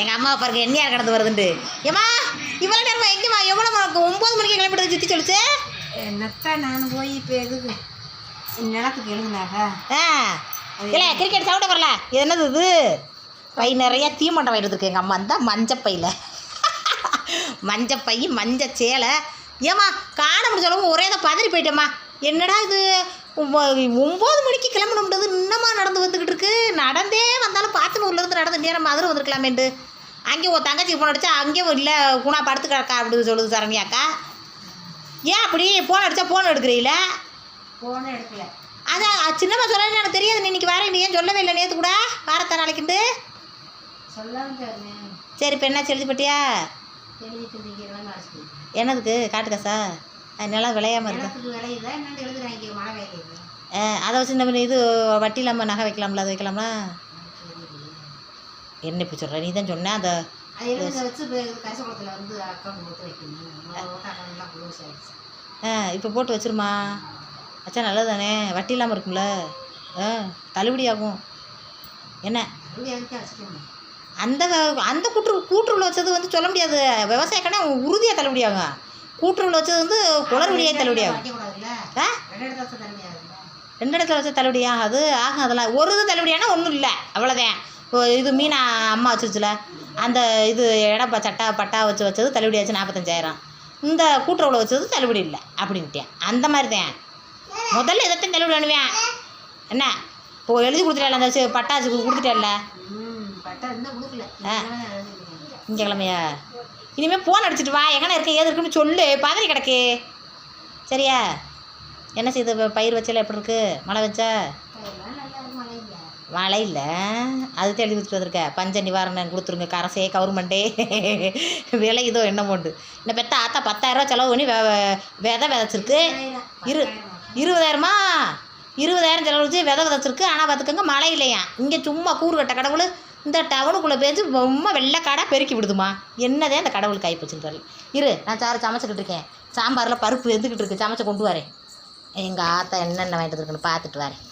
எங்கள் அம்மா பாருங்க என்னையா கடந்து வருதுண்டு. ஏம்மா இவ்வளோ நேரமா எங்கேம்மா எவ்வளோ 9 மணிக்கு கிளம்பிட்டு சுற்றி சொல்லிச்சு. என்னத்தான் நான் போய் இப்போ எதுக்கு நிலத்துக்கு எழுதுனாங்க. இல்லை கிரிக்கெட் சவுண்டை வரல. இது என்னது இது? பை நிறையா தீமண்டை வாங்கிட்டு இருக்கு எங்கள் அம்மா. தான் மஞ்சப்பையில் மஞ்சப்பை மஞ்சள் சேலை. ஏம்மா காண முடிஞ்சாலும் ஒரே தான் பதறி போயிட்டேம்மா. என்னடா இது 9 மணிக்கு கிளம்பணுன்றது இன்னமா நடந்து வந்துக்கிட்டு இருக்கு. நடந்தே வந்தாலும் பாத்துனூர்லேருந்து நடந்து நேரம் மதுரை வந்துருக்கலாமேண்டு. அங்கேயும் ஒரு தங்கச்சிக்கு ஃபோன் அடித்தா அங்கேயும் இல்லை குணா படுத்து கிடக்கா அப்படின்னு சொல்லுது சரண்யாக்கா. ஏன் அப்படி ஃபோன் அடித்தா ஃபோன் எடுக்கிறீங்கள? ஃபோனே எடுக்கல. அதான் சின்னம்மா சொல்ல எனக்கு தெரியாது. நீ இன்றைக்கி வரேன், நீ ஏன் சொல்லவே இல்லை நேற்று கூட வாரத்தை நாளைக்குண்டு சொல்லாங்க. சரி இப்போ என்ன எழுதிப்பட்டியா? என்னதுக்கு காட்டு காசா? அதனால விளையாமல் இருக்கு. அதை வச்சு நம்ம இது வட்டி இல்லாமல் நகை வைக்கலாம்ல, அது வைக்கலாமா? என்ன இப்படி சொல்கிற? நீ தான் சொன்ன அந்த இப்போ போட்டு வச்சிருமா வச்சா நல்லது தானே, வட்டி இல்லாமல் இருக்கும்ல. தள்ளுபடி ஆகும். என்ன அந்த அந்த கூட்டுறவில் வச்சது வந்து சொல்ல முடியாது. விவசாயக்கான உறுதியாக தள்ளுபடி ஆகும். கூட்டுறவில் வச்சது வந்து குளறுபடியாக தள்ளுபடி ஆகும். 2 இடத்துல வச்சா தள்ளுபடியா? அது ஆகும். அதெல்லாம் ஒரு இது தள்ளுபடியானா ஒன்றும் இல்லை, அவ்வளோதான். இது மீனா அம்மா வச்சுருச்சுல, அந்த இது இடம் பட்டா வச்சது தள்ளுபடி ஆச்சு 45,000. இந்த கூட்டுறவில் வச்சது தள்ளுபடி இல்லை அப்படின்ட்டேன். அந்த மாதிரி தான் முதல்ல எதைத்தையும் தள்ளுபடி பண்ணுவேன். என்ன இப்போ எழுதி கொடுத்துட்டேன், அந்த பட்டாச்சுக்கு கொடுத்துட்டேன்ல. திங்கக்கிழமையா? இனிமேல் ஃபோன் அடிச்சிட்டு வா, எங்கன்னா இருக்கேன் ஏது இருக்குன்னு சொல்லு. பதறி கிடக்கு சரியா? என்ன செய்யுது பயிர் வச்சால எப்படி இருக்கு? மழை வச்சா? மழை இல்லை, அது எழுதி கொடுத்துட்டு வந்திருக்க. பஞ்ச நிவாரணம் கொடுத்துருங்க கரசே கவர்மெண்ட்டே. விலை இதோ என்ன போண்டு. இந்த பெத்த ஆத்தா 10,000 செலவு பண்ணி விதை விதைச்சிருக்கு. 20,000மா? 20,000 செலவு வச்சு விதை விதைச்சிருக்கு. ஆனால் பார்த்துக்கோங்க மழை இல்லையா. இங்கே சும்மா கூறு கட்ட கடவுள் இந்த டவுனுக்குள்ளே பேஞ்சு ரொம்ப வெள்ளைக்காடாக பெருக்கி விடுதுமா. என்னதே அந்த கடவுள் கை வச்சுன்னு தெரியல. நான் சமைச்சிக்கிட்டு இருக்கேன். சாம்பாரில் பருப்பு எந்துக்கிட்டு இருக்கு, சமைச்ச கொண்டு வரேன். எங்கள் ஆத்தா என்னென்ன வாங்கிட்டு இருக்குன்னு பார்த்துட்டு வரேன்.